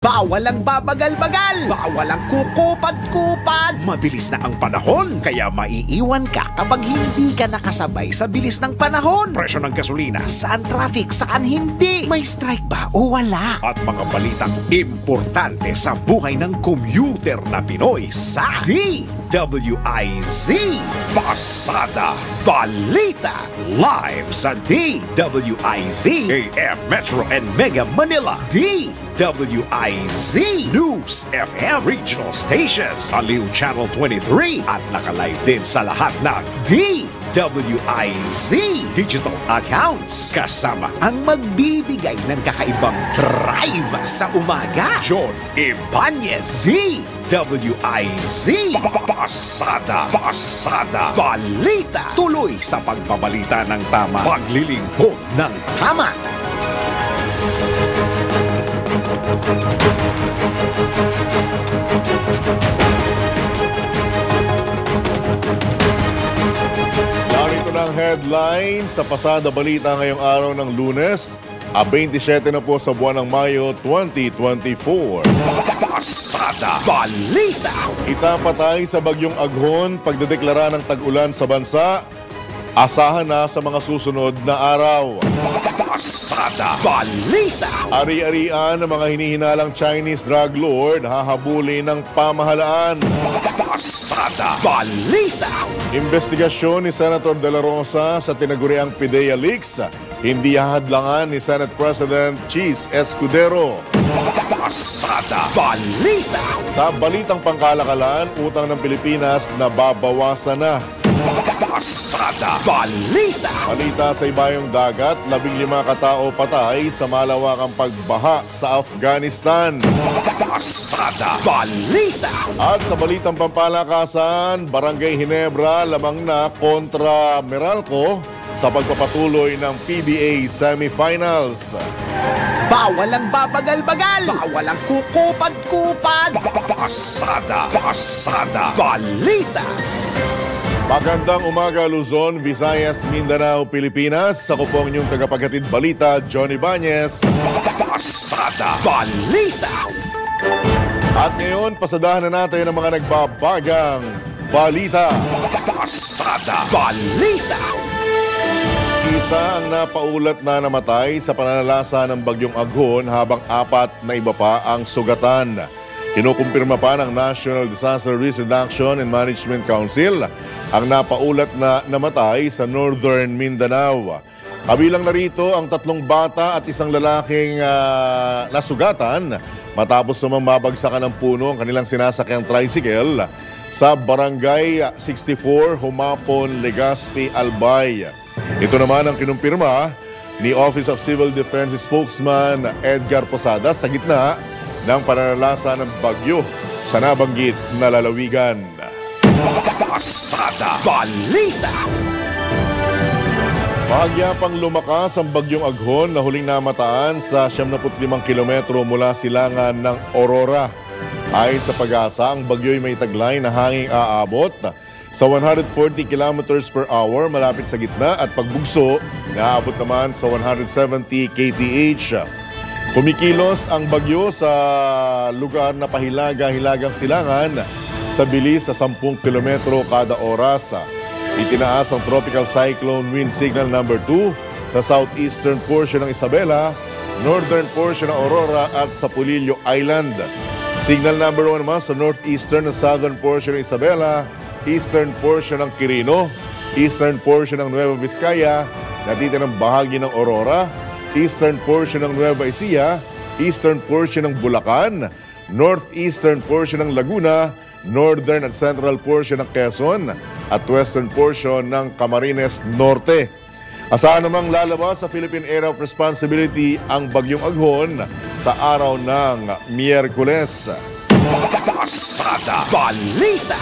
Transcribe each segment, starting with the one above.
Bawal ang babagal-bagal, bawal ang kukupad-kupad. Mabilis na ang panahon, kaya maiiwan ka kapag hindi ka nakasabay sa bilis ng panahon. Presyo ng gasolina, saan traffic, saan hindi? May strike ba o wala? At mga balitang importante sa buhay ng commuter na Pinoy sa DWIZ Pasada Balita. Live sa DWIZ AM Metro and Mega Manila. DWIZ News FM Regional Stations, Aliw Channel 23 at nakalive din sa lahat ng DWIZ digital accounts. Kasama ang magbibigay ng kakaibang drive sa umaga, John Ibanez. DWIZ Pasada Balita. Tuloy sa pagbabalita ng tama, paglilingkod ng tama. Narito ng headlines sa Pasada Balita ngayong araw ng Lunes, 27 na po sa buwan ng Mayo 2024. Pasada Balita. Isa patay sa bagyong Aghon, pagdedeklara ng tag-ulan sa bansa, asahan na sa mga susunod na araw. Pasada Balita. Ari-arian ng mga hinihinalang Chinese drug lord, hahabulin ng pamahalaan. Pasada Balita. Investigasyon ni Senator De La Rosa sa tinaguriang PIDEA leaks, hindi hahadlangan ni Senate President Cheese Escudero. Pasada Balita. Sa balitang pangkalakalan, utang ng Pilipinas na babawasan na. Pasada Balita. Balita sa ibayong dagat, 15 katao patay sa malawakang pagbaha sa Afghanistan. Pasada Balita. At sa balitang pampalakasan, Barangay Ginebra lamang na kontra Meralco sa pagpapatuloy ng PBA semifinals. Bawal ang babagal-bagal, bawal ang kukupad-kupad. Pasada Balita. Magandang umaga Luzon, Visayas, Mindanao, Pilipinas. Ako po ang inyong tagapaghatid balita, Johnny Ibanez. Pasada Balita. At ngayon, pasadahan na natin ang mga nagbabagang balita. Pasada Balita. Isa ang napaulat na namatay sa pananalasa ng bagyong Aghon habang 4 na iba pa ang sugatan. Kinukumpirma pa ng National Disaster Risk Reduction and Management Council ang napaulat na namatay sa Northern Mindanao. Kabilang na rito ang 3 bata at isang lalaking nasugatan matapos namang mabagsakan ng puno ang kanilang sinasakyang tricycle sa Barangay 64, Humapon, Legazpi, Albay. Ito naman ang kinumpirma ni Office of Civil Defense spokesman Edgar Posadas sa gitna ng pananalasa ng bagyo sa nabanggit na lalawigan. Pasada Balita. Bahagya pang lumakas ang bagyong Aghon na huling namataan sa 75 kilometro mula silangan ng Aurora. Ayon sa Pag-asa, ang bagyo'y may taglay na hanging aabot sa 140 kilometers per hour malapit sa gitna at pagbugso naaabot naman sa 170 kph. Kumikilos ang bagyo sa lugar na pahilaga-hilagang silangan sa bilis sa 10 kilometro kada oras. Itinaas ang tropical cyclone wind signal number 2 sa southeastern portion ng Isabela, northern portion ng Aurora at sa Pulillo Island. Signal number 1 naman sa northeastern and southern portion ng Isabela, eastern portion ng Quirino, eastern portion ng Nueva Vizcaya, natitirang bahagi ng Aurora, eastern portion ng Nueva Ecija, eastern portion ng Bulacan, northeastern portion ng Laguna, northern at central portion ng Quezon, at western portion ng Camarines Norte. Asahan namang lalabas sa Philippine Area of Responsibility ang bagyong Aghon sa araw ng Miyerkules. Pasada Balita.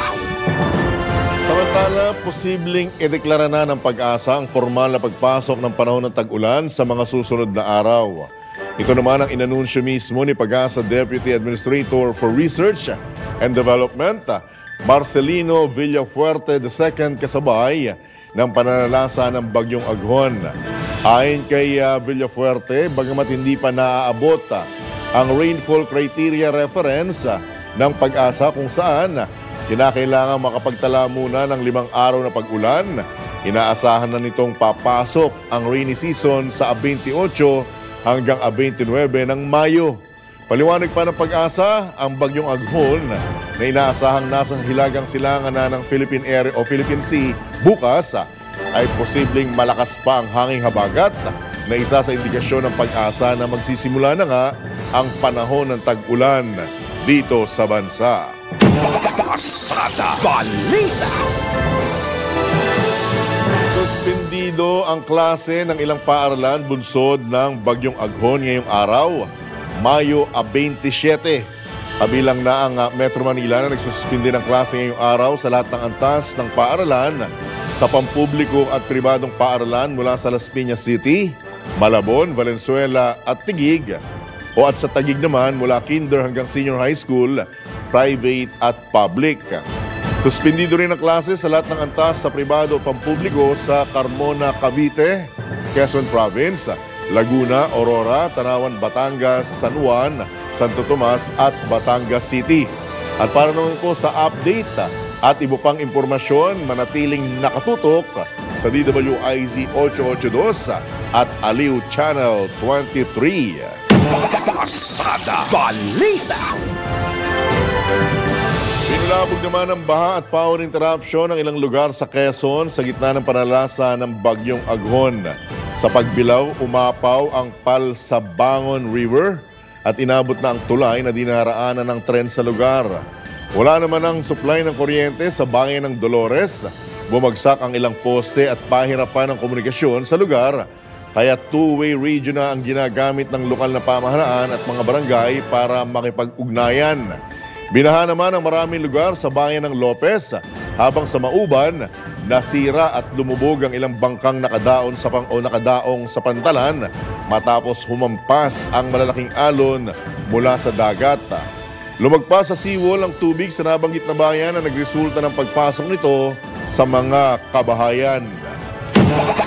Samantala, posibleng ideklara na ng Pag-asa ang formal na pagpasok ng panahon ng tag-ulan sa mga susunod na araw. Ito naman ang inanunsyo mismo ni Pag-asa Deputy Administrator for Research and Development, Marcelino Villafuerte II, kasabay ng pananalasa ng bagyong Aghon. Ayon kay Villafuerte, bagamat hindi pa naaabot ang rainfall criteria reference ng Pag-asa kung saan kinakailangan makapagtala muna ng 5 araw na pag-ulan. Inaasahan na nitong papasok ang rainy season sa 28 hanggang 29 ng Mayo. Paliwanag pa ng Pag-asa, ang bagyong Aghon na inaasahang nasa hilagang silangan na ng Philippine Area o Philippine Sea bukas ay posibleng malakas pa ang hanging habagat na isa sa indikasyon ng Pag-asa na magsisimula na nga ang panahon ng tag-ulan dito sa bansa. Pasada Balita. Suspendido ang klase ng ilang paaralan bunsod ng bagyong Aghon ngayong araw, Mayo 27. Kabilang na ang Metro Manila na nagsuspindi ng klase ngayong araw sa lahat ng antas ng paaralan sa pampubliko at pribadong paaralan mula sa Las Piñas City, Malabon, Valenzuela at Taguig, o at sa Taguig naman mula kinder hanggang senior high school, private at public. Suspendido rin ang klase sa lahat ng antas sa pribado o pampubliko sa Carmona, Cavite, Quezon Province, Laguna, Aurora, Tanawan, Batangas, San Juan, Santo Tomas at Batangas City. At para naman po sa update at iba pang impormasyon, manatiling nakatutok sa DWIZ 882 at Aliw Channel 23. Pasada Balita. Pinulabog naman ang baha at power interruption ng ilang lugar sa Quezon sa gitna ng panalasa ng bagyong Aghon. Sa pagbilaw, umapaw ang Palsabangon River at inabot na ang tulay na dinaraanan ng tren sa lugar. Wala naman ang supply ng kuryente sa bayan ng Dolores. Bumagsak ang ilang poste at pahirapan ng komunikasyon sa lugar. Kaya two-way radio na ang ginagamit ng lokal na pamahalaan at mga barangay para makipag-ugnayan. Binaha naman ang maraming lugar sa bayan ng Lopez, habang sa Mauban, nasira at lumubog ang ilang bangkang nakadaong sa pantalan matapos humampas ang malalaking alon mula sa dagat. Lumagpas sa seawall ang tubig sa nabanggit na bayan na nagresulta ng pagpasok nito sa mga kabahayan.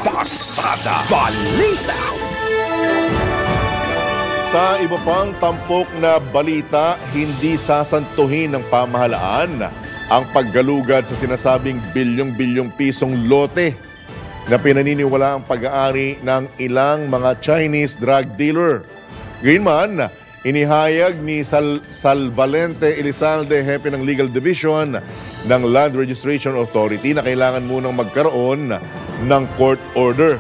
Pasada Balita. Sa iba pang tampok na balita, hindi sasantuhin ng pamahalaan ang paggalugad sa sinasabing bilyong-bilyong pisong lote na pinaniniwala ang pag-aari ng ilang mga Chinese drug dealer. Gayunman, inihayag ni Salvalente Elizalde, hepe ng Legal Division ng Land Registration Authority, na kailangan munang magkaroon ng court order.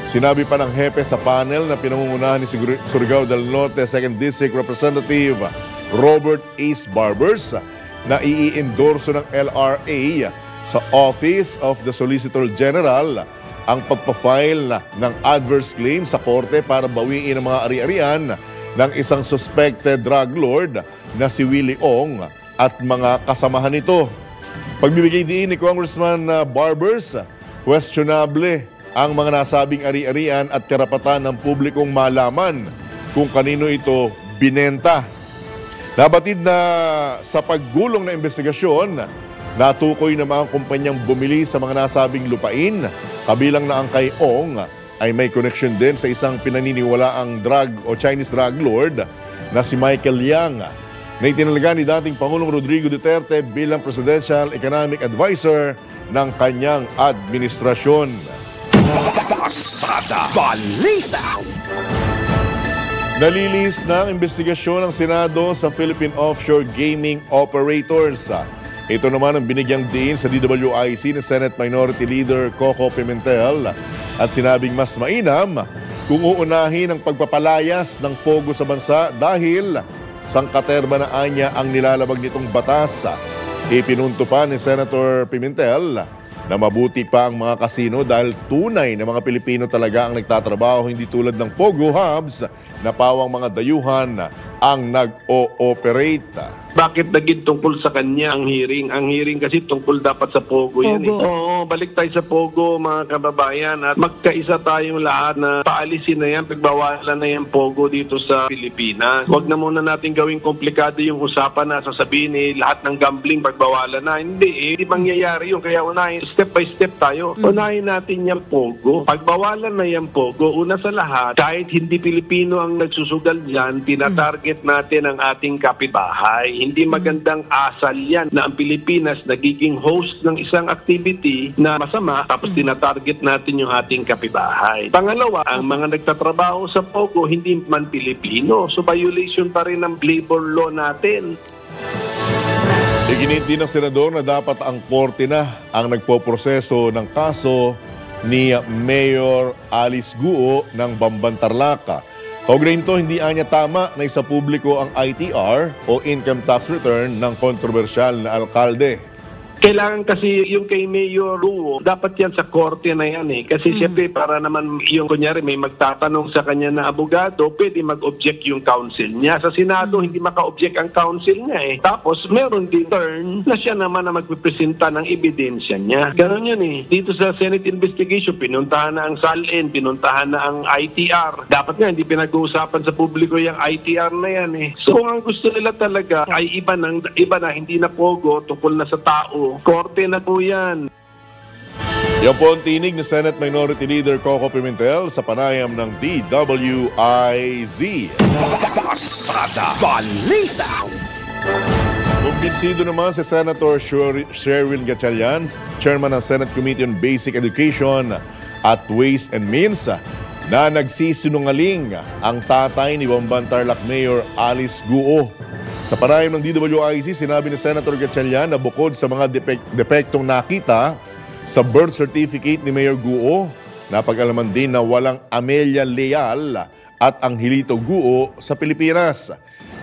Sinabi pa ng hepe sa panel na pinangungunahan ni Surigao del Norte 2nd District Representative Robert Ace Barbers na i-endorso ng LRA sa Office of the Solicitor General ang pagpa-file ng adverse claim sa korte para bawiin ang mga ari-arian ng isang suspected drug lord na si Willie Ong at mga kasamahan nito. Pagbibigay din ni Congressman Barbers, questionable ang mga nasabing ari-arian at karapatan ng publikong malaman kung kanino ito binenta. Nabatid na sa paggulong na investigasyon, natukoy na mga kumpanyang bumili sa mga nasabing lupain, kabilang na ang kay Ong ay may connection din sa isang pinaniniwalaang drug o Chinese drug lord na si Michael Yang, na itinalaga ni dating Pangulong Rodrigo Duterte bilang Presidential Economic Advisor ng kanyang administrasyon. Pasada Balita. Nalilihis na ang investigasyon ng Senado sa Philippine Offshore Gaming Operators. Ito naman ang binigyang diin sa DWIC ni Senate Minority Leader Coco Pimentel at sinabing mas mainam kung uunahin ang pagpapalayas ng pogo sa bansa dahil sangkaterma na anya ang nilalabag nitong batas. Ipinunto pa ni Senator Pimentel na mabuti pa ang mga kasino dahil tunay na mga Pilipino talaga ang nagtatrabaho, hindi tulad ng Pogo Hubs na pawang mga dayuhan ang nag-o-operate. Bakit naging tungkol sa kanya ang hearing? Ang hearing kasi tungkol dapat sa Pogo yan. Oo, balik tayo sa Pogo mga kababayan at magkaisa tayong lahat na paalisin na yan, pagbawalan na yan Pogo dito sa Pilipinas. Huwag na muna natin gawing komplikado yung usapan na sasabihin lahat ng gambling pagbawalan na. Hindi mangyayari yun. Kaya unahin, step by step tayo. Unahin natin yung Pogo. Pagbawalan na yung Pogo, una sa lahat, kahit hindi Pilipino ang nagsusugal dyan, tinatarget natin ang ating kapitbahay. Hindi magandang asal yan na ang Pilipinas nagiging host ng isang activity na masama tapos tinatarget natin yung ating kapitbahay. Pangalawa, ang mga nagtatrabaho sa Pogo hindi man Pilipino. So violation pa rin ng labor law natin. Iginit din ng senador na dapat ang korte na ang nagpoproseso ng kaso ni Mayor Alice Guo ng Bamban-Tarlac. Kaugnay nito, hindi anya tama na isa publiko ang ITR o income tax return ng kontrobersyal na alkalde. Kailangan kasi yung kay Mayor Guo, dapat yan sa korte na yan Kasi siyempre para naman yung kunyari may magtatanong sa kanya na abogado, pwede mag-object yung counsel niya. Sa Senado, hindi maka-object ang counsel niya Tapos meron din turn na siya naman na magpipresenta ng ebidensya niya. Ganon yun Dito sa Senate investigation, pinuntahan na ang SALN, pinuntahan na ang ITR. Dapat nga hindi pinag-uusapan sa publiko yung ITR na yan So kung ang gusto nila talaga ay iba na, hindi na Pogo, tungkol na sa tao, korte na po yan. Yan po ang tinig ni Senate Minority Leader Coco Pimentel sa panayam ng DWIZ. Pasada Balita. Kumbinsido naman si Senator Sherwin Gatchalian, Chairman ng Senate Committee on Basic Education at Ways and Means, na nagsisinungaling ang tatay ni Bamban-Tarlac Mayor Alice Guo. Sa panayam ng DWIZ, sinabi ni Senator Gatchalian na bukod sa mga depektong nakita sa birth certificate ni Mayor Guo, napag-alaman din na walang Amelia Leal at Angelito Guo sa Pilipinas.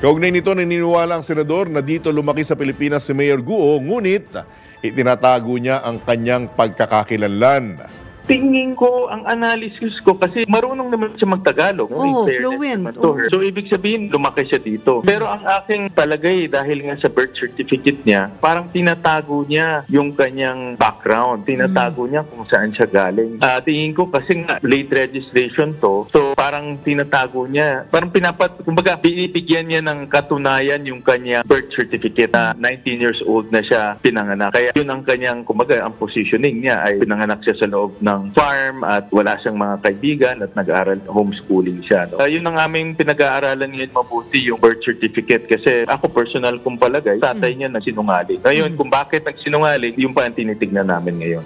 Kaugnay nito, naniniwala ang senador na dito lumaki sa Pilipinas si Mayor Guo, ngunit itinatago niya ang kanyang pagkakakilanlan. Tingin ko, ang analysis ko, kasi marunong naman siya magtagalog. Fluent. So, ibig sabihin, lumaki siya dito. Pero ang aking palagay, dahil nga sa birth certificate niya, parang tinatago niya yung kanyang background. Tinatago niya kung saan siya galing. Tingin ko, kasi nga, late registration to, so parang tinatago niya, parang kumbaga, binibigyan niya ng katunayan yung kanyang birth certificate na 19 years old na siya pinanganak. Kaya yun ang kanyang, kumbaga, ang positioning niya ay pinanganak siya sa loob ng farm at wala siyang mga kaibigan at nag-aaral, homeschooling siya. Yun ang aming pinag-aaralan ngayon mabuti, yung birth certificate, kasi ako personal kong palagay, tatay niya nagsinungaling. Ngayon, kung bakit nagsinungaling, yung pa ang tinitignan namin ngayon.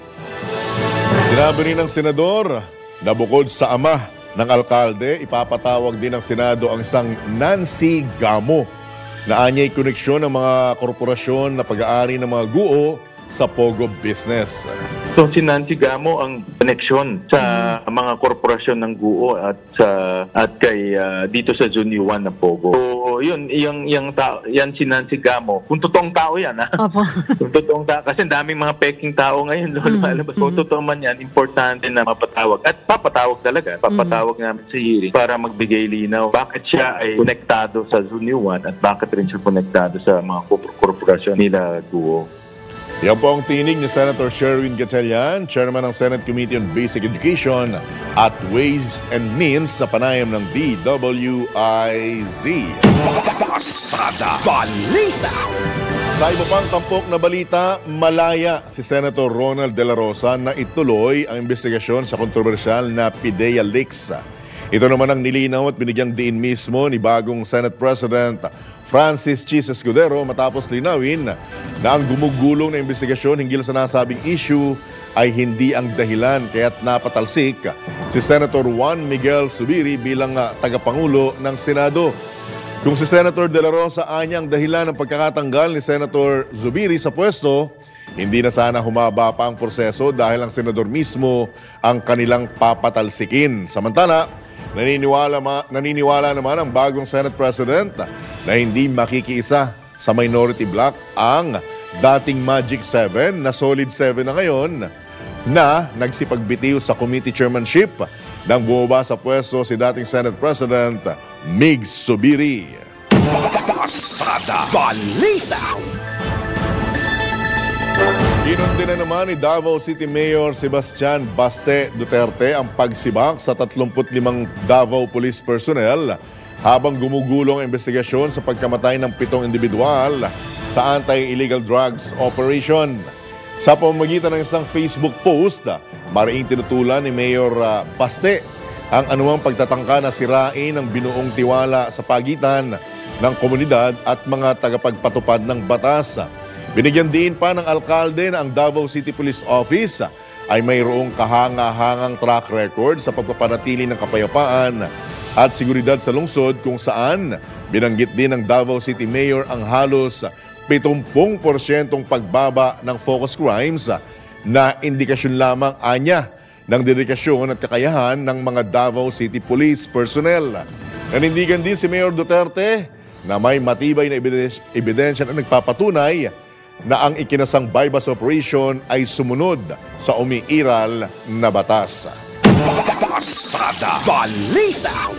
Sinabi rin ng senador na bukod sa ama ng alkalde, ipapatawag din ng Senado ang isang Nancy Gamo na anyay koneksyon ng mga korporasyon na pag-aari ng mga Guo sa Pogo business. So si Nancy Gamo ang koneksyon sa mga korporasyon ng Guo at kay dito sa Zone 1 na Pogo. So yun, yan si Nancy Gamo. Kung totoong tao yan Opo. Kung totoong tao, kasi daming mga peking tao ngayon lumalabas. Kung totoo man yan, importante na mapatawag. At papatawag talaga. Papatawag namin sa hearing para magbigay linaw bakit siya ay konektado sa Zone 1 at bakit rin siya konektado sa mga korporasyon nila Guo. Yan po ang tinig ni Senator Sherwin Gatchalian, Chairman ng Senate Committee on Basic Education at Ways and Means sa panayam ng DWIZ. Pasada Balita. Sa iba pang tampok na balita, malaya si Senator Ronald De La Rosa na ituloy ang investigasyon sa kontrobersyal na PIDEA leaks. Ito naman ang nilinaw at binigyang diin mismo ni bagong Senate President Francis Chis Escudero matapos linawin na ang gumugulong na investigasyon hinggil sa nasabing issue ay hindi ang dahilan kaya't napatalsik si Senator Juan Miguel Zubiri bilang tagapangulo ng Senado. Kung si Senator De La Rosa anyang dahilan ng pagkakatanggal ni Senator Zubiri sa pwesto, hindi na sana humaba pa ang proseso dahil ang senador mismo ang kanilang papatalsikin. Samantala, naniniwala naman ang bagong Senate President na hindi makikiisa sa minority bloc ang dating Magic 7 na Solid 7 na ngayon na nagsipagbitiw sa committee chairmanship nang bumaba sa pwesto si dating Senate President Mig Zubiri. Pasada Balita. Inundi na naman ni Davao City Mayor Sebastian Baste Duterte ang pagsibak sa 35 Davao Police personnel habang gumugulong ang investigasyon sa pagkamatay ng 7 individual sa anti-illegal drugs operation. Sa pamamagitan ng isang Facebook post, mariing tinutulan ni Mayor Baste ang anumang pagtatangka na sirain ang binuong tiwala sa pagitan ng komunidad at mga tagapagpatupad ng batas. Binigyan din pa ng alkalde na ang Davao City Police Office ay mayroong kahanga-hangang track record sa pagpapanatili ng kapayapaan at seguridad sa lungsod, kung saan binanggit din ng Davao City Mayor ang halos 70% pagbaba ng focus crimes na indikasyon lamang anya ng dedikasyon at kakayahan ng mga Davao City Police personnel. Nanindigan din si Mayor Duterte na may matibay na ebidensya na nagpapatunay na ang ikinasang bypass operation ay sumunod sa umiiral na batas. Pasada Balita.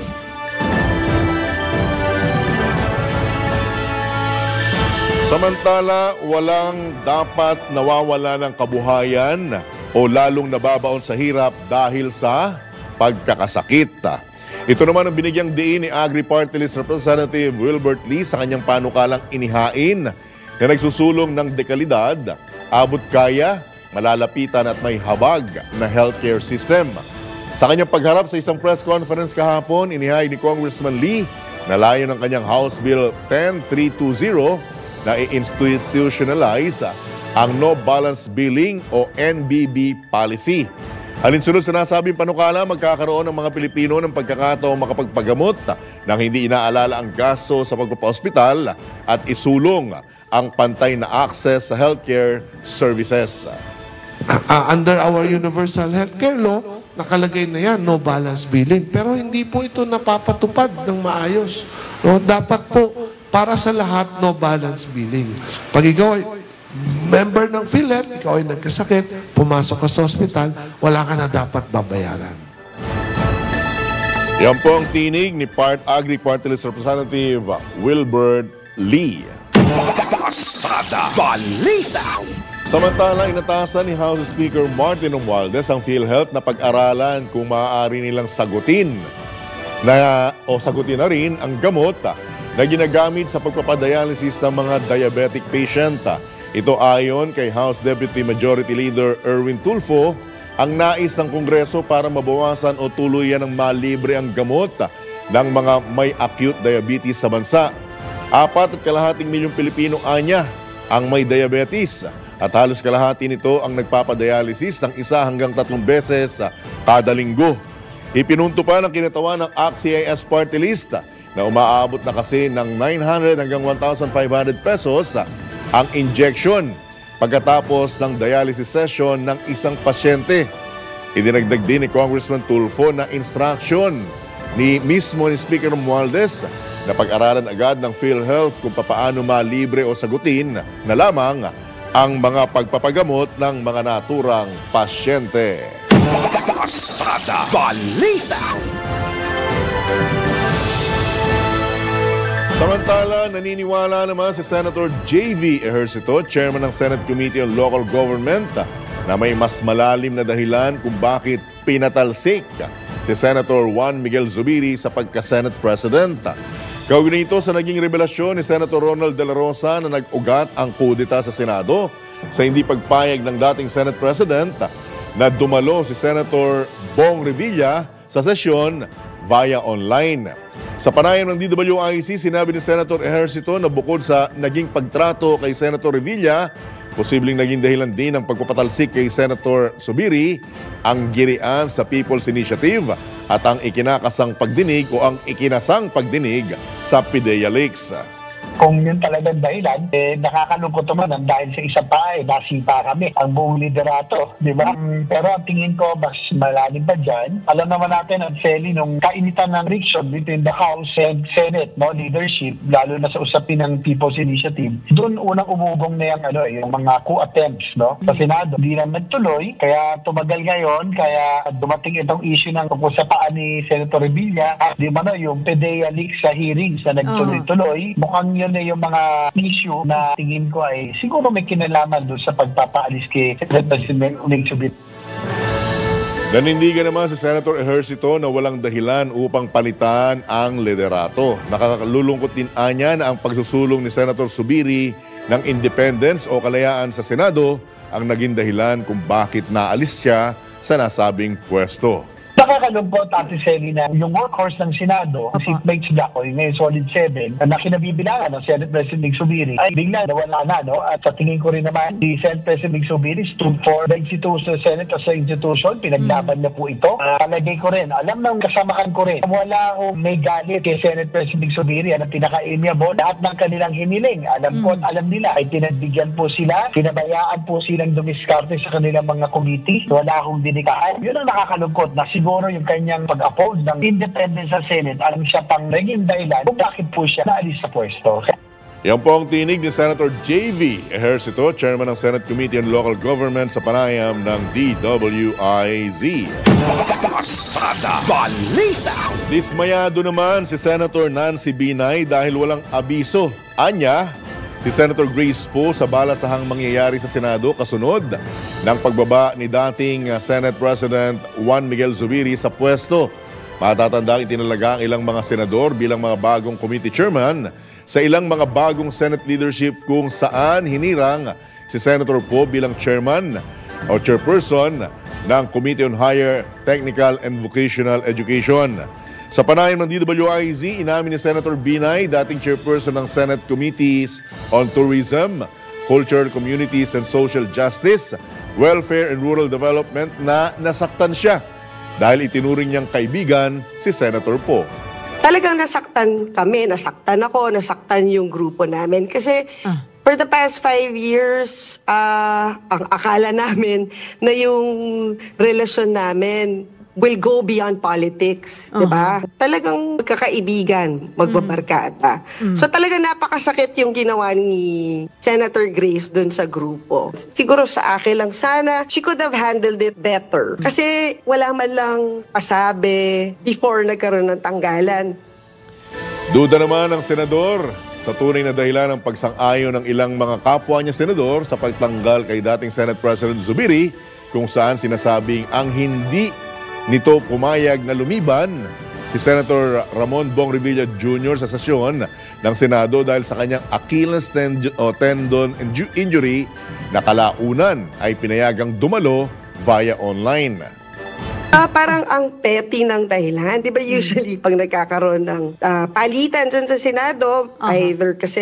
Samantala, walang dapat nawawala ng kabuhayan o lalong nababaon sa hirap dahil sa pagkakasakit. Ito naman ang binigyang diin ni Agri-Party List Representative Wilbert Lee sa kanyang panukalang inihain na nagsusulong ng dekalidad, abot kaya, malalapitan at may habag na healthcare system. Sa kanyang pagharap sa isang press conference kahapon, inihain ni Congressman Lee na layo ng kanyang House Bill 10320 na i-institutionalize ang No Balance Billing o NBB policy. Alinsunod sa nasabing panukala, magkakaroon ng mga Pilipino ng pagkakataong makapagpagamot nang hindi inaalala ang gasto sa pagpapaospital at isulong ang pantay na access sa healthcare services. Under our universal healthcare law, nakalagay na yan, no balance billing. Pero hindi po ito napapatupad ng maayos. No, dapat po, para sa lahat, no balance billing. Pag ikaw ay member ng PhilHealth, ikaw ay nagkasakit, pumasok ka sa ospital, wala ka na dapat babayaran. Yan po ang tinig ni Agri-Party List Representative Wilbert Lee. Pasada Balita. Samantala, inatasan ni House Speaker Martin Romualdez ang PhilHealth na pag-aralan kung maaari nilang sagutin na rin ang gamot na ginagamit sa pagpapadialysis ng mga diabetic patient. Ito ayon kay House Deputy Majority Leader Erwin Tulfo, ang nais ng Kongreso para mabawasan o tuluyan ng malibre ang gamot ng mga may acute diabetes sa bansa. 4.2 milyong Pilipino anya ang may diabetes at halos kalahati nito ang nagpapadialysis ng 1 hanggang 3 beses kada linggo. Ipinunto pa ng kinatawan ng ACT-CIS Party List na umaabot na kasi ng 900 hanggang 1,500 pesos ang injection pagkatapos ng dialysis session ng isang pasyente. Idinagdag din ni Congressman Tulfo na instruction ni Speaker Romualdez na pag-aralan agad ng PhilHealth kung papaano malibre o sagutin na lamang ang mga pagpapagamot ng mga naturang pasyente. Pasada Balita. Samantala, naniniwala naman si Senator J.V. Ejercito, Chairman ng Senate Committee on Local Government, na may mas malalim na dahilan kung bakit pinatalsik si Senator Juan Miguel Zubiri sa pagka-Senate President. Kaugnay ito sa naging revelasyon ni Senator Ronald De La Rosa na nag-ugat ang kudeta sa Senado sa hindi pagpayag ng dating Senate President na dumalo si Senator Bong Revilla sa sesyon via online. Sa panayam ng DWIC, sinabi ni Senator Ejercito na bukod sa naging pagtrato kay Senator Revilla, posibleng naging dahilan din ng pagpapatalsik kay Senator Zubiri ang girian sa People's Initiative at ang ikinasang pagdinig sa PIDEA Leaks. Kung yun talagang dahilan, nakakalungkot naman ang dahil sa isa pa nasipa kami ang buong liderato, di ba? Pero ang tingin ko, mas malalim pa dyan. Alam naman natin at Feli, nung kainitan ng friction between the House and Senate, leadership, lalo na sa usapin ng People's Initiative, doon unang umubong na yung mga coup attempts, sa Senado. Hindi na nagtuloy, kaya tumagal ngayon, kaya dumating itong issue ng tungkol sa paan ni Senator Revilla at yung PDEA leaks sa hearings na nagtuloy-tuloy. Mukhang yun yung mga issue na tingin ko ay siguro may kinalaman doon sa pagpapaalis kay President Subiri. Nanindigan naman si Senator Ejercito na walang dahilan upang palitan ang liderato. Nakakalulungkot din anya na ang pagsusulong ni Senator Subiri ng independence o kalayaan sa Senado ang naging dahilan kung bakit naalis siya sa nasabing pwesto. Nakakalungkot, Ate Sally, na yung workhorse ng Senado, si Seatmates Dacoy, ngayon solid 7, na kinabibilangan ng Senate President Subiri, ay bigla nawala na, At sa tingin ko rin naman, si Senate President Subiri stood for the institution, Senate as a institution, pinaglaban na po ito. Palagay ko rin, alam ng kasamahan ko rin, wala akong may galit kay Senate President Subiri, ang pinaka-amiable, lahat ng kanilang hiniling, alam ko at alam nila, ay pinagbigyan po sila, pinabayaan po silang dumiskarte sa kanilang mga committee, wala akong dinikahan. Yun ang nakakalungkot na siguro yung kanyang pag-oppose ng independence sa Senate, alam siya pang naging dahilan kung bakit po siya naalis sa pwesto. Yan po ang tinig ni Senator J.V. Ejercito, Chairman ng Senate Committee on Local Government sa panayam ng DWIZ. Pasada Balita. Dismayado naman si Senator Nancy Binay dahil walang abiso. Anya, si Senator Grace Poe sa balasahang mangyayari sa Senado kasunod ng pagbaba ni dating Senate President Juan Miguel Zubiri sa pwesto. Matatandang itinalaga ang ilang mga senador bilang mga bagong committee chairman sa ilang mga bagong Senate leadership kung saan hinirang si Senator Poe bilang chairman o chairperson ng Committee on Higher Technical and Vocational Education. Sa panayam ng DWIZ, inamin ni Senator Binay, dating chairperson ng Senate Committees on Tourism, Culture, Communities and Social Justice, Welfare and Rural Development na nasaktan siya dahil itinuring niyang kaibigan si Senator Poe. Talagang nasaktan kami, nasaktan ako, nasaktan yung grupo namin. Kasi for the past 5 years, ang akala namin na yung relasyon namin will go beyond politics, di ba? Talagang magkakaibigan, magbabarkada. So talagang napakasakit yung ginawa ni Senator Grace dun sa grupo. Siguro sa akin lang, sana she could have handled it better. Kasi wala man lang pasabi before nagkaroon ng tanggalan. Duda naman ang senador sa tunay na dahilan ng pagsang-ayon ng ilang mga kapwa niya senador sa pagtanggal kay dating Senate President Zubiri, kung saan sinasabing ang hindi nito pumayag na lumiban si Senator Ramon Bong Revilla Jr. sa sesyon ng Senado dahil sa kanyang Achilles tendon injury na kalaunan ay pinayagang dumalo via online. Parang ang petty ng dahilan. Di ba usually pag nagkakaroon ng palitan dyan sa Senado, either kasi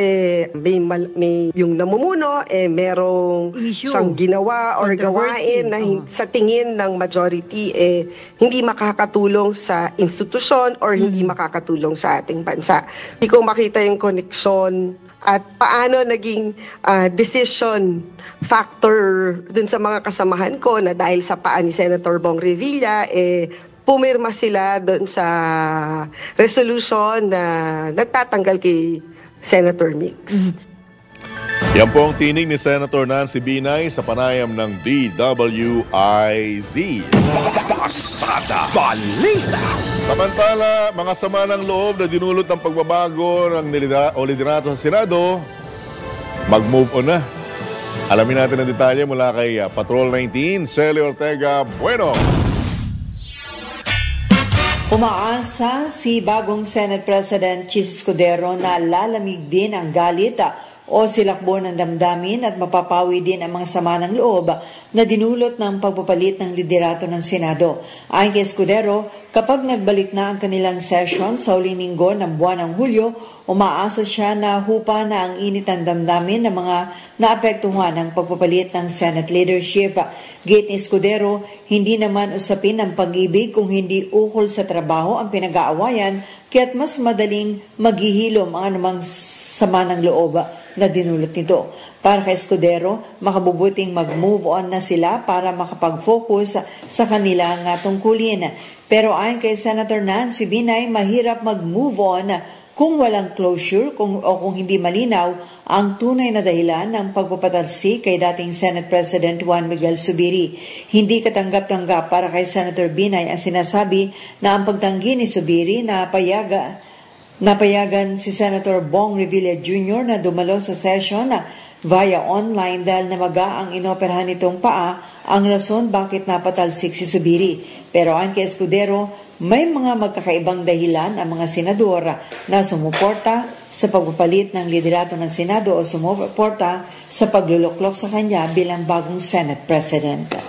may yung namumuno, merong siyang ginawa or gawain na sa tingin ng majority, hindi makakatulong sa institusyon or hindi makakatulong sa ating bansa. Hindi ko makita yung koneksyon at paano naging decision factor dun sa mga kasamahan ko na dahil sa paan ni Senator Bong Revilla, pumirma sila dun sa resolution na nagtatanggal kay Senator Mix. Yan po ang tinig ni Senator Nancy Binay sa panayam ng DWIZ. Pasada Balita. Samantala, mga sama ng loob na dinulot ng pagbabago ng liderato sa Senado, mag-move on na. Alamin natin ang detalye mula kay Patrol 19, Celi Ortega Bueno. Umaasa si bagong Senate President Chis Escudero na lalamig din ang galit o silakbo ng damdamin at mapapawi din ang mga sama ng loob na dinulot ng pagpapalit ng liderato ng Senado. Ayon kay Escudero, kapag nagbalik na ang kanilang session sa huling linggo ng buwan ng Hulyo, umaasa siya na hupa na ang init ng damdamin ng mga naapektuhan ng pagpapalit ng Senate leadership. Gate ni Escudero, hindi naman usapin ng pag-ibig kung hindi ukol sa trabaho ang pinag-aawayan, kaya't mas madaling maghihilom ang anumang sama ng loob na dinulot nito. Para kay Escudero, makabubuting mag-move on na sila para makapag-focus sa kanilang tungkulin. Pero ayon kay Senator Nancy Binay, mahirap mag-move on kung walang closure kung hindi malinaw ang tunay na dahilan ng pagpapatalsik kay dating Senate President Juan Miguel Zubiri. Hindi katanggap-tanggap para kay Senator Binay ang sinasabi na ang pagtanggi ni Zubiri na napayagan si Senator Bong Revilla Jr. na dumalo sa session via online dahil namaga ang inoperahan nitong paa ang rason bakit napatalsik si Zubiri. Pero ayon kay Escudero, may mga magkakaibang dahilan ang mga senador na sumuporta sa pagpapalit ng liderato ng Senado o sumuporta sa pagluluklok sa kanya bilang bagong Senate President.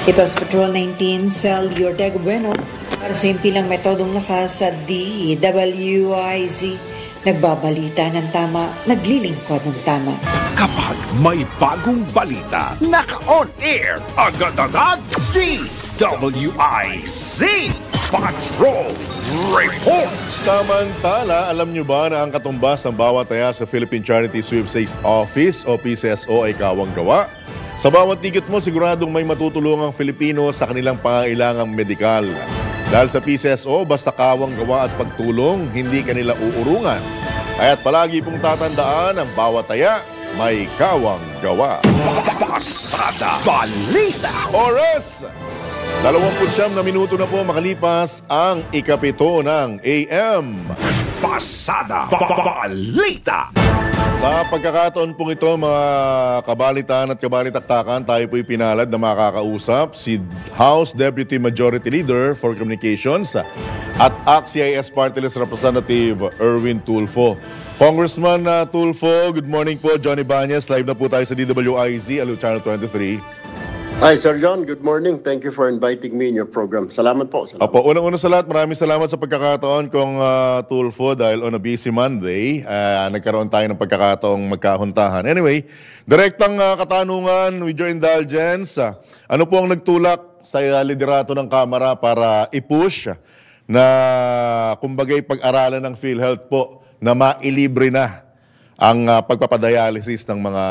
Ito sa Patrol 19, Cel Ortega Bueno, para sa impilang metodong lakas sa DWIZ. Nagbabalita ng tama, naglilingkod ng tama. Kapag may bagong balita, naka-on air, agad-agad, DWIZ Patrol Report! Samantala, alam nyo ba na ang katumbas ng bawat taya sa Philippine Charity Sweepstakes Office o PCSO ay kawang gawa? Sa bawat ticket mo, siguradong may matutulungang Filipino sa kanilang pangailangang medikal. Dahil sa PCSO, basta kawang gawa at pagtulong, hindi kanila uurungan. Kaya't palagi pong tatandaan ang bawat taya, may kawang gawa. Pasada Balita! Oras! 29 na minuto na po makalipas ang ikapito ng AM. Pasada Balita! Sa pagkakataon pong ito, mga kabalitaan at kabalitaktakan, tayo po'y pinalad na makakausap si House Deputy Majority Leader for Communications at ACT-CIS Party List Representative Erwin Tulfo. Congressman Tulfo, good morning po. Johnny Bañez, live na po tayo sa DWIZ, Aliw Channel 23. Hi, Sir John. Good morning. Thank you for inviting me in your program. Salamat po. Salamat. Opo, unang-una sa lahat, maraming salamat sa pagkakataon kong Tulfo dahil on a busy Monday, nagkaroon tayo ng pagkakataong magkahuntahan. Anyway, direktang katanungan with your indulgence. Ano po ang nagtulak sa liderato ng Kamara para i-push na kumbagay pag-aralan ng PhilHealth po na mailibre na ang pagpapadialysis ng mga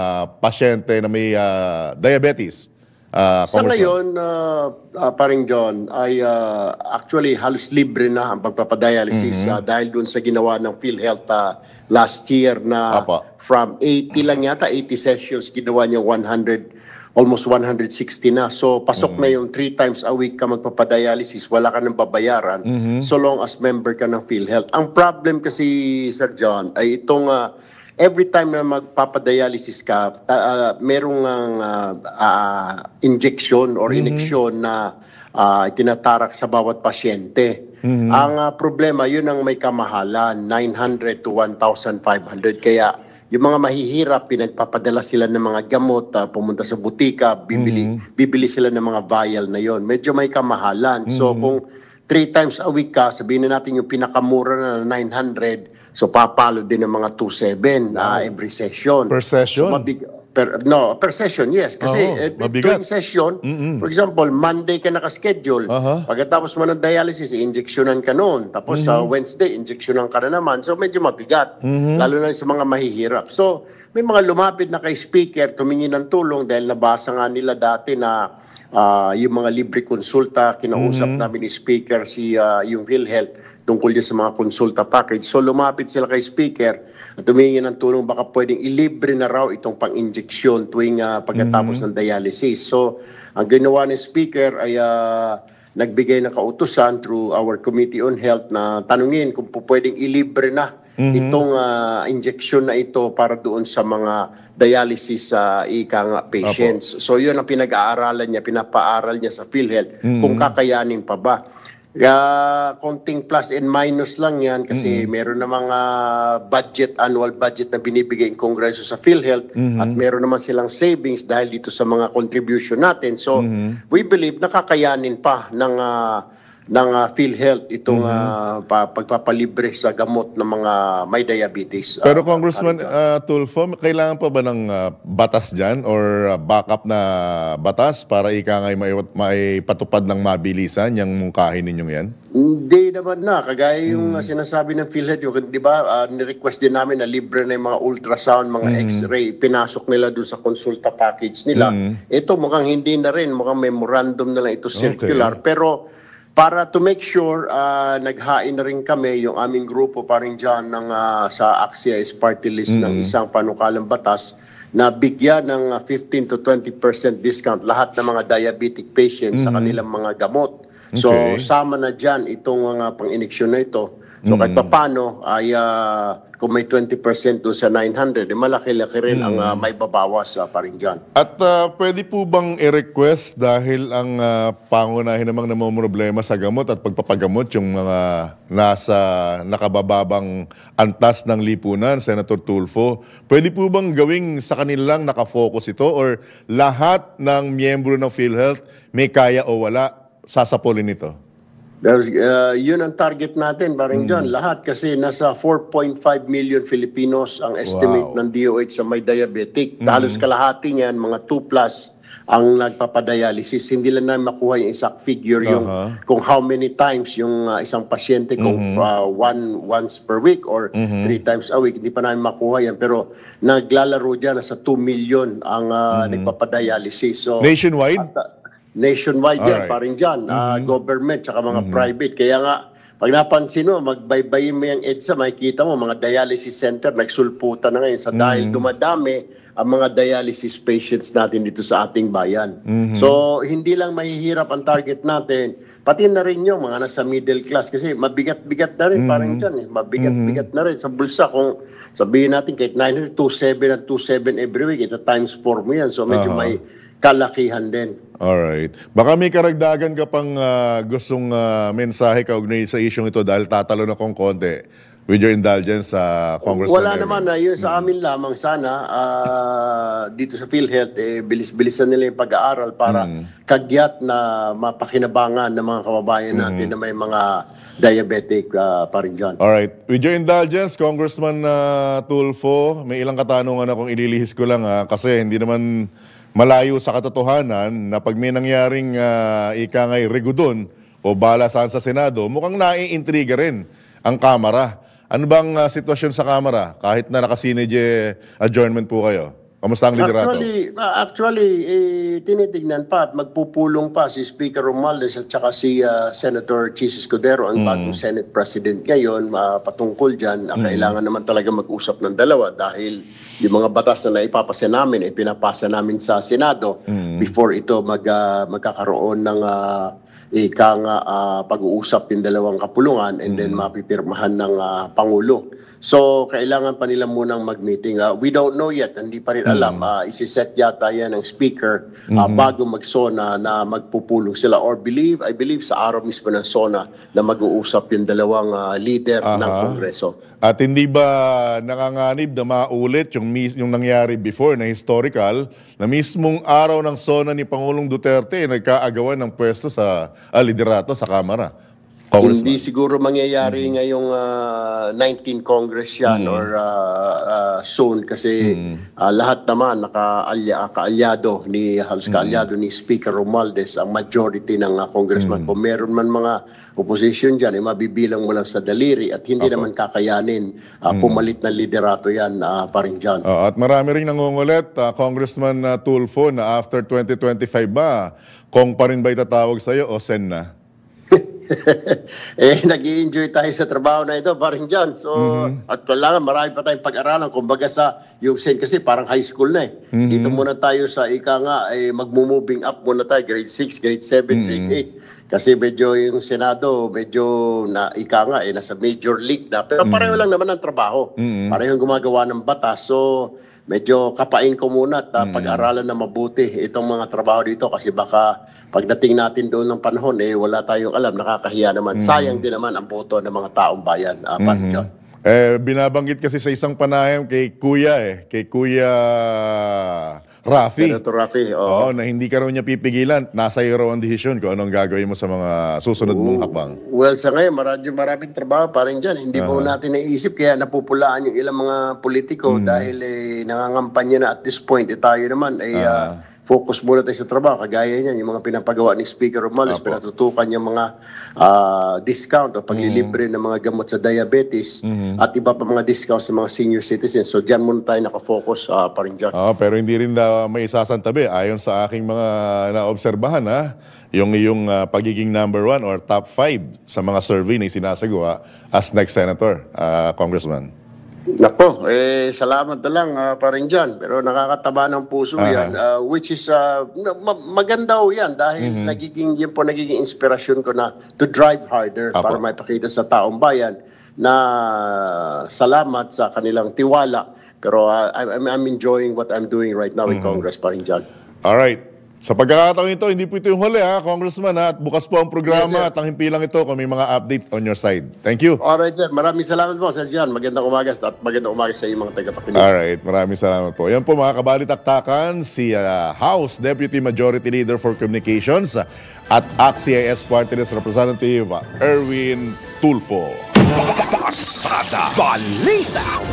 pasyente na may diabetes? Sa ngayon, paring John, ay actually halos libre na ang pagpapadialysis dahil doon sa ginawa ng PhilHealth last year na from 80 lang yata, 80 sessions, ginawa niya 100, almost 160 na. So pasok na yung 3 times a week ka magpapadialysis, wala ka nang babayaran so long as member ka ng PhilHealth. Ang problem kasi, Sir John, ay itong every time na magpapadialysis ka, merong injection or ineksyon na tinatarak sa bawat pasyente. Ang problema, yun ang may kamahalan, 900 to 1,500. Kaya yung mga mahihirap, pinagpapadala sila ng mga gamot, pumunta sa butika, bibili sila ng mga vial na yon. Medyo may kamahalan. So kung 3 times a week ka, sabihin na natin yung pinakamura na 900, so papalo din ng mga 2,700 every session. Per session? So, per session, yes. Kasi tuwing session, for example, Monday ka nakaschedule. Pagkatapos mo ng dialysis, i-injectionan ka noon. Tapos sa Wednesday, injectionan ka na naman. So medyo mabigat, lalo na sa mga mahihirap. So may mga lumapit na kay speaker, tumingin ng tulong dahil nabasa nga nila dati na yung mga libre konsulta, kinausap namin ni speaker yung PhilHealth tungkol sa mga konsulta package. So lumapit sila kay speaker at tumingin ng tulong baka pwedeng ilibre na raw itong pang-injeksyon tuwing pagkatapos ng dialysis. So ang ginawa ni speaker ay nagbigay ng kautusan through our Committee on Health na tanungin kung pwedeng ilibre na itong injection na ito para doon sa mga dialysis patients. So yun ang pinag-aaralan niya, pinapaaral niya sa PhilHealth kung kakayanin pa ba. Konting plus and minus lang yan kasi meron na mga annual budget na binibigay ng Kongreso sa PhilHealth at meron naman silang savings dahil dito sa mga contribution natin. So, we believe nakakayanin pa ng PhilHealth itong pagpapalibre sa gamot ng mga may diabetes. Pero Congressman Tulfo, kailangan pa ba ng batas dyan or backup na batas para ika ngay maipatupad ng mabilisan yung mungkahin ninyong yan? Hindi naman na. Kagaya yung sinasabi ng PhilHealth, yung, di ba, ni-request din namin na libre na yung mga ultrasound, mga x-ray, pinasok nila doon sa consulta package nila. Ito mukhang hindi na rin, mukhang memorandum na lang ito circular. Pero para to make sure, naghain na rin kami yung aming grupo pa rin dyan sa AXIA is party list ng isang panukalang batas na bigyan ng 15 to 20% discount lahat ng mga diabetic patients sa kanilang mga gamot. So, sama na dyan itong mga pang-iniksyon na ito. So, kahit paano ay kung may 20% doon sa 900, malaki-laki rin ang may babawas pa rin dyan. At pwede po bang i-request dahil ang pangunahin namang namumroblema sa gamot at pagpapagamot yung mga nasa nakabababang antas ng lipunan, Senator Tulfo, pwede po bang gawing sa kanilang nakafocus ito or lahat ng miyembro ng PhilHealth may kaya o wala sasapulin ito? Yun ang target natin, parang John. Lahat kasi nasa 4.5 million Filipinos ang estimate ng DOH sa may diabetic. Halos kalahati niyan, mga 2+ ang nagpapadialysis. Hindi lang namin makuha yung exact figure yung kung how many times yung isang pasyente, kung once per week or 3 times a week. Hindi pa namin makuha yan. Pero naglalaro dyan, nasa 2 million ang nagpapadialysis. So, nationwide? Nationwide yan, parin dyan. Government, tsaka mga private. Kaya nga, pag napansin mo, magbaybayin mo yung EDSA, makikita mo, mga dialysis center, nagsulputan na ngayon sa dahil dumadami ang mga dialysis patients natin dito sa ating bayan. So, hindi lang mahihirap ang target natin, pati na rin yung mga nasa middle class kasi mabigat-bigat na rin parang dyan. Mabigat-bigat na rin sa bulsa. Kung sabihin natin, kahit 900, 2.7 at 2.7 every week, ito times 4 mo yan. So, medyo may kalakihan din. Alright. Baka may karagdagan ka pang gustong mensahe kaugnay sa isyong ito dahil tatalo na kong konti with your indulgence sa Congressman. Wala naman na yun sa amin lamang sana dito sa PhilHealth bilis-bilisan nila yung pag-aaral para kagyat na mapakinabangan ng mga kababayan natin na may mga diabetic pa rin dyan. Alright. With your indulgence, Congressman Tulfo, may ilang katanungan akong ililihis ko lang kasi hindi naman malayo sa katotohanan na pag may nangyaring ika ngay regudon o bala saan sa Senado, mukhang naiintriga rin ang Kamara. Ano bang sitwasyon sa Kamara kahit na nakasinedye adjournment po kayo? Kamusta ang liderato? Actually, tinitignan pa at magpupulong pa si Speaker Romualdez at saka si Senator Chis Escudero, ang bagong Senate President ngayon, patungkol dyan. Kailangan naman talaga mag-usap ng dalawa dahil yung mga batas na naipapasa namin, pinapasa namin sa Senado before ito magkakaroon ng pag-uusap yung dalawang kapulungan and then mapipirmahan ng Pangulo. So, kailangan pa nila munang mag-meeting. We don't know yet. Hindi pa rin alam. Isiset yata yan ng speaker bago mag-SONA na magpupulong sila. Or I believe sa araw mismo ng SONA na mag-uusap yung dalawang leader ng Kongreso. At hindi ba nanganganib na maulit yung nangyari before na historical na mismong araw ng SONA ni Pangulong Duterte nagkaagawan ng pwesto sa liderato sa Kamara? Hindi siguro mangyayari ngayong 19 Congress yan or soon kasi lahat naman kaalyado ni Speaker Romualdez ang majority ng congressman. Kung meron man mga opposition dyan, mabibilang mo lang sa daliri at hindi naman kakayanin pumalit na liderato yan pa rin dyan. At marami rin nangungulit, Congressman Tulfo, na after 2025 ba, kung pa rin ba itatawag sa'yo o sen na? Nag-i-enjoy tayo sa trabaho na ito, parang dyan. So, at kailangan marami pa tayong pag-aralan. Kumbaga yung Sen kasi parang high school na eh. Dito muna tayo sa mag-moving up muna tayo, grade 6, grade 7, grade 8. Kasi medyo yung Senado, medyo nasa major league na. Pero pareho lang naman ang trabaho. Parehong gumagawa ng batas. So, medyo kapain ko muna at pag-aralan na mabuti itong mga trabaho dito kasi baka pagdating natin doon ng panahon, wala tayong alam, nakakahiya naman. Sayang din naman ang boto ng mga taong bayan. John. Binabanggit kasi sa isang panayam kay Kuya Rafi. Senator Rafi, Oo, na hindi ka raw niya pipigilan. Nasa iyo raw ang desisyon kung anong gagawin mo sa mga susunod mong hakbang. Well, sa ngayon, maraming trabaho pa rin dyan. Hindi po natin naisip, kaya napupulaan yung ilang mga politiko dahil nangangampanya na at this point. Tayo naman ay focus muna tayo sa trabaho. Kagaya niyan, yung mga pinapagawa ni Speaker Romales, pinatutukan yung mga discount o paglilibre ng mga gamot sa diabetes at iba pa mga discounts sa mga senior citizens. So diyan muna tayo nakafocus pa rin dyan. Pero hindi rin na may isasantabi. Ayon sa aking mga naobserbahan, yung iyong pagiging number 1 or top 5 sa mga survey na sinasagawa as next senator, Congressman. Nako, salamat na lang pa rin dyan. Pero nakakataba ng puso yan, which is maganda ho yan dahil nagiging inspirasyon ko na to drive harder para maipakita sa taong bayan na salamat sa kanilang tiwala. Pero I'm enjoying what I'm doing right now in Congress pa rin dyan. Alright. Sa pagkakataon ito, hindi po ito yung huli Congressman at bukas po ang programa at ang himpilang ito kung may mga update on your side. Thank you. Alright, sir. Maraming salamat po, Sir Jan. Magandang umaga at magandang umaga sa iyong mga tagapakinig. Alright, maraming salamat po. Yan po mga kabalitaktakan, si House Deputy Majority Leader for Communications at ACT-CIS Party List Representative Erwin Tulfo. Pasada Balita.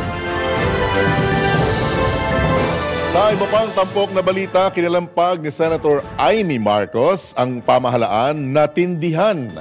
Sa iba pang tampok na balita, kinalampag ni Senator Amy Marcos ang pamahalaan na tindihan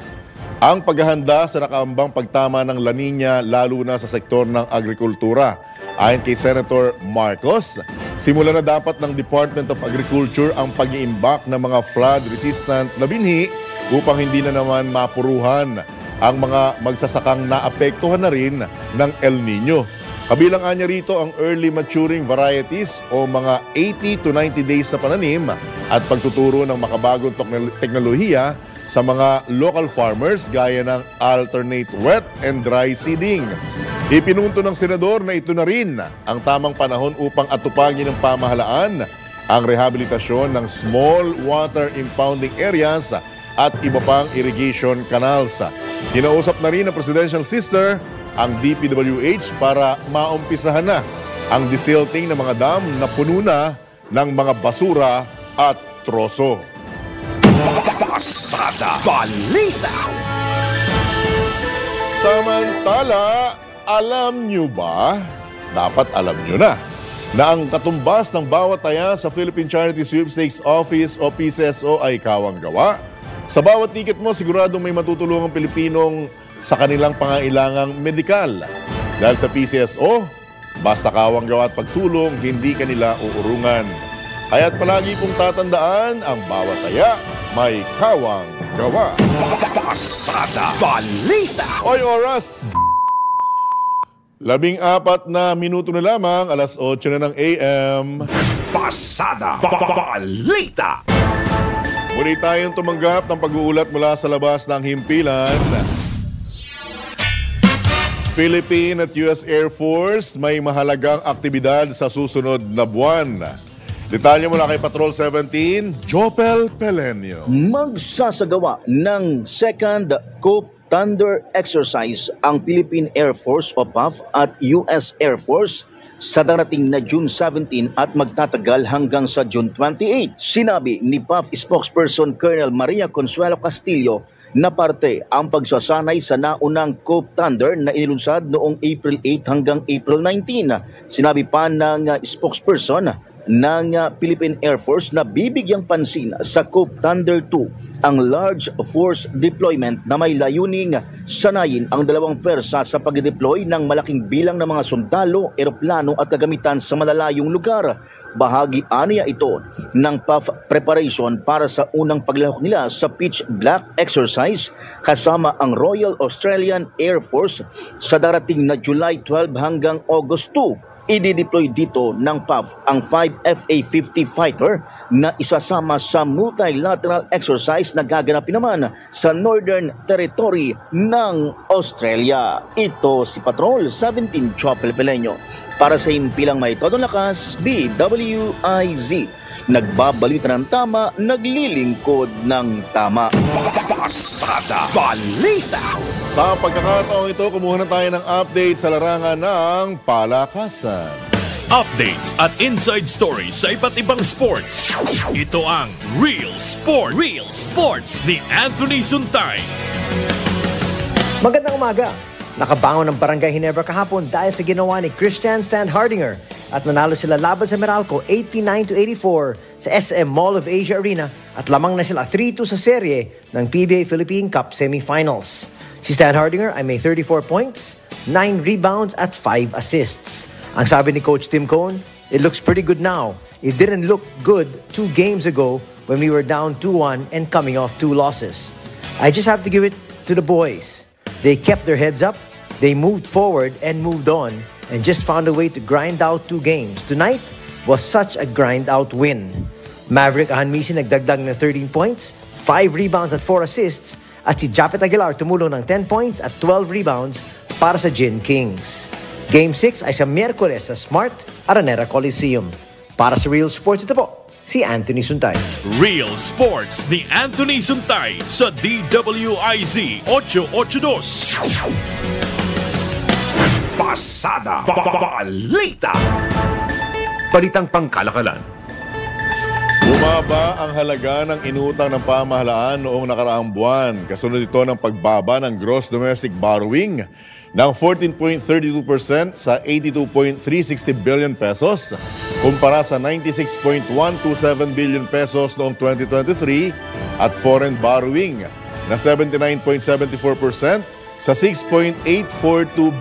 ang paghahanda sa nakaambang pagtama ng La Nina lalo na sa sektor ng agrikultura. Ayon kay Senator Marcos, simula na dapat ng Department of Agriculture ang pag-iimbak ng mga flood-resistant na binhi upang hindi na naman mapuruhan ang mga magsasakang naapektuhan na rin ng El Nino. Kabilang anya rito ang early maturing varieties o mga 80 to 90 days na pananim at pagtuturo ng makabagong teknolohiya sa mga local farmers gaya ng alternate wet and dry seeding. Ipinunto ng senador na ito na rin ang tamang panahon upang atupagin ng pamahalaan ang rehabilitasyon ng small water impounding areas at iba pang irrigation canals. Kinausap na rin ng Presidential Sister ang DPWH para maumpisahan na ang desilting ng mga dam na puno na ng mga basura at troso. Pasada Balita. Samantala, alam nyo ba, dapat alam nyo na ang katumbas ng bawat taya sa Philippine Charity Sweepstakes Office o PCSO ay kawang gawa. Sa bawat ticket mo, siguradong may matutulungang Pilipinong sa kanilang pangailangang medikal. Dahil sa PCSO, basta kawang gawa at pagtulong, hindi kanila uurungan. Kaya't palagi pong tatandaan, ang bawat taya may kawang gawa. Pasada Balita. Oy, oras! 14 na minuto na lamang, alas 8 na ng AM. Pasada Balita. Muli tayong tumanggap ng pag-uulat mula sa labas ng himpilan. Philippine at US Air Force may mahalagang aktibidad sa susunod na buwan. Detalye mula kay Patrol 17, Jopel Pelenio. Magsasagawa ng second Cope Thunder exercise ang Philippine Air Force o PAF at US Air Force sa darating na June 17 at magtatagal hanggang sa June 28. Sinabi ni PAF spokesperson Colonel Maria Consuelo Castillo na parte ang pagsasanay sa naunang Cope Thunder na inilunsad noong April 8 hanggang April 19. Sinabi pa ng spokesperson ng Philippine Air Force na bibigyang pansin sa Cope Thunder 2 ang large force deployment na may layuning sanayin ang dalawang pwersa sa pag-deploy ng malaking bilang ng mga sundalo, eroplano at kagamitan sa malalayong lugar. Bahagi aniya ito ng PAF preparation para sa unang paglahok nila sa Pitch Black exercise kasama ang Royal Australian Air Force sa darating na July 12 hanggang August 2. Idideploy dito ng PAF ang 5 FA-50 fighter na isasama sa multilateral exercise na gaganapin naman sa Northern Territory ng Australia. Ito si Patrol 17 Chopel Peleño. Para sa impilang may todong lakas, DWIZ. Nagbabalita ng tama, naglilingkod ng tama. Pasada Balita. Sa pagkakataong ito, kumuha na tayo ng update sa larangan ng palakasan. Updates at inside stories sa iba't ibang sports. Ito ang Real Sports ni Anthony Suntay. Magandang umaga. Nakabangon ng Barangay Ginebra kahapon dahil sa ginawa ni Christian Stan Hardinger at nanalo sila laban sa Meralco 89-84 sa SM Mall of Asia Arena at lamang na sila 3-2 sa serye ng PBA Philippine Cup semifinals. Si Stan Hardinger ay may 34 points, 9 rebounds at 5 assists. Ang sabi ni Coach Tim Cohn, "It looks pretty good now. It didn't look good 2 games ago when we were down 2-1 and coming off 2 losses. I just have to give it to the boys. They kept their heads up, they moved forward and moved on and just found a way to grind out 2 games. Tonight was such a grind-out win." Maverick Ahanmisi nagdagdag ng 13 points, 5 rebounds at 4 assists at si Japet Aguilar tumulong ng 10 points at 12 rebounds para sa Gin Kings. Game 6 ay sa Miyerkules sa Smart Araneta Coliseum. Para sa Real Sports, ito po si Anthony Suntay. Real Sports ni Anthony Suntay sa DWIZ 882. Pasada Balita. Balitang pangkalakalan. Bumaba ang halaga ng inutang ng pamahalaan noong nakaraang buwan. Kasunod ito ng pagbaba ng gross domestic borrowing ng 14.32% sa 82.360 billion pesos kumpara sa 96.127 billion pesos noong 2023 at foreign borrowing na 79.74% sa 6.842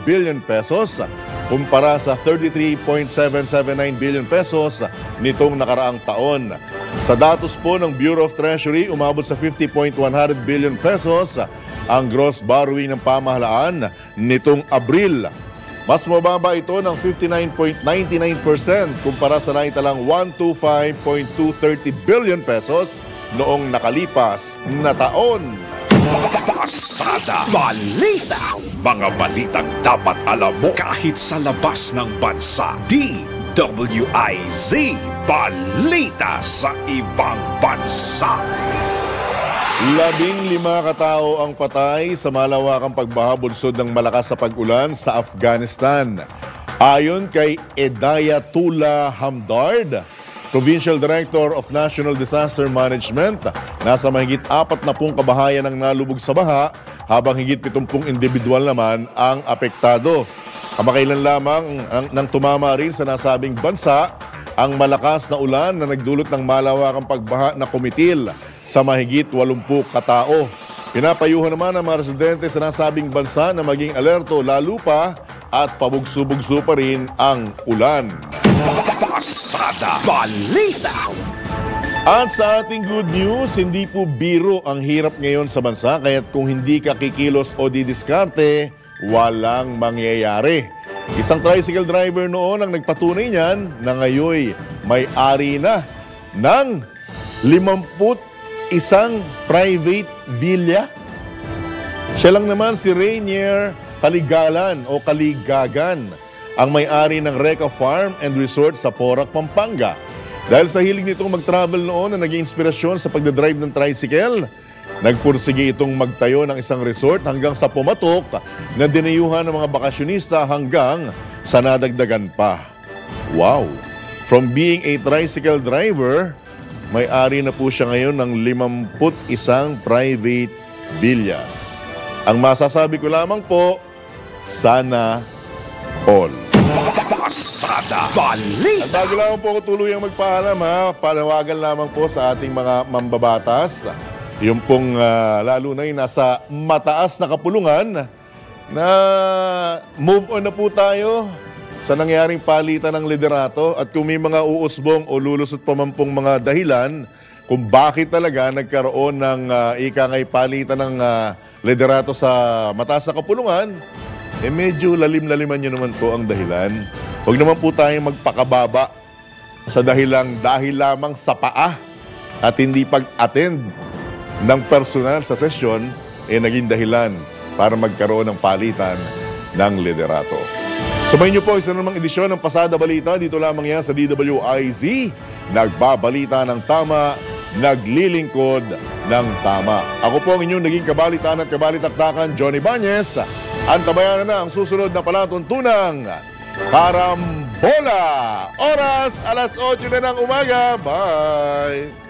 billion pesos kumpara sa 33.779 billion pesos nitong nakaraang taon. Sa datos po ng Bureau of Treasury, umabot sa 50.100 billion pesos ang gross borrowing ng pamahalaan nitong Abril. Mas mababa ito ng 59.99% kumpara sa naitalang 125.230 billion pesos noong nakalipas na taon. Pasada Balita. Mga balitang dapat alam mo kahit sa labas ng bansa. DWIZ Balita sa ibang bansa. 15 katao ang patay sa malawakang pagbaha-bunsod ng malakas sa pag-ulan sa Afghanistan. Ayon kay Edayatullah Hamdard, Provincial Director of National Disaster Management, nasa mahigit 40 kabahayan ang nalubog sa baha habang higit 70 individual naman ang apektado. Kamakailan lamang nang tumama rin sa nasabing bansa ang malakas na ulan na nagdulot ng malawakang pagbaha na kumitil sa mahigit 80 katao. Pinapayuhan naman ang mga residente sa nasabing bansa na maging alerto lalo pa at pabugso-bugso pa rin ang ulan. Pasada Balita. At sa ating good news, hindi po biro ang hirap ngayon sa bansa, kaya't kung hindi ka kikilos o didiskarte, walang mangyayari. Isang tricycle driver noon ang nagpatunay niyan na ngayon may-ari na ng 51 private villa. Siya lang naman si Rainier Kaligalan o Kaligagan, ang may-ari ng Reka Farm and Resort sa Porac, Pampanga. Dahil sa hilig nitong mag-travel noon na naging inspirasyon sa pagdadrive ng tricycle, nagpursige itong magtayo ng isang resort hanggang sa pumatok na dinayuhan ng mga bakasyonista hanggang sa nadagdagan pa. Wow! From being a tricycle driver, may-ari na po siya ngayon ng 51 private villas. Ang masasabi ko lamang po, sana all. Pasada Balita. At bago lamang po ako tuluyang magpaalam, panawagan lamang po sa ating mga mambabatas. Yung pong lalo na yung nasa mataas na kapulungan na move on na po tayo sa nangyaring palitan ng liderato at kung may mga uusbong o lulusot pa man pong mga dahilan kung bakit talaga nagkaroon ng ikangay palitan ng liderato sa mataas na kapulungan, medyo lalim-laliman nyo naman po ang dahilan. Huwag naman po tayong magpakababa sa dahil lamang sa paa at hindi pag-attend ng personal sa sesyon naging dahilan para magkaroon ng palitan ng liderato. Sumayin niyo po isa namang edisyon ng Pasada Balita. Dito lamang yan sa DWIZ. Nagbabalita ng tama, naglilingkod ng tama. Ako po ang inyong naging kabalitan at kabalitaktakan, Johnny Bañez. Antabayan na ang susunod na palatuntunang Karambola. Oras, alas 8 na ng umaga. Bye!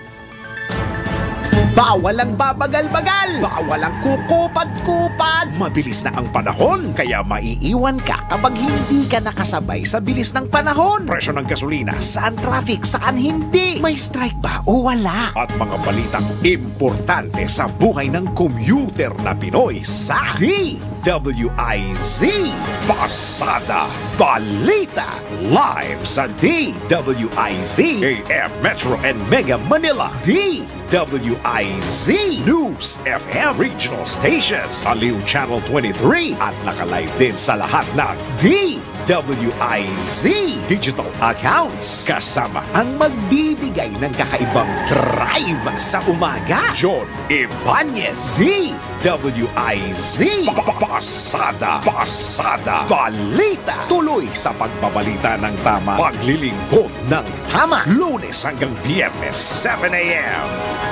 Bawal ang babagal-bagal, bawal ang kukupad-kupad. Mabilis na ang panahon, kaya maiiwan ka kapag hindi ka nakasabay sa bilis ng panahon. Presyo ng gasolina, saan traffic, saan hindi? May strike ba o wala? At mga balitang importante sa buhay ng commuter na Pinoy sa DWIZ. Pasada Balita, live sa DWIZ, AM Metro and Mega Manila. DWIZ News FM Regional Stations, Aliw Channel 23 at nakalive din sa lahat ng DWIZ digital accounts. Kasama ang magbibigay ng kakaibang drive sa umaga, John Ibanez. DWIZ Pasada Balita. Tuloy sa pagbabalita ng tama, paglilingkod ng tama, Lunes hanggang Biyernes 7 a.m.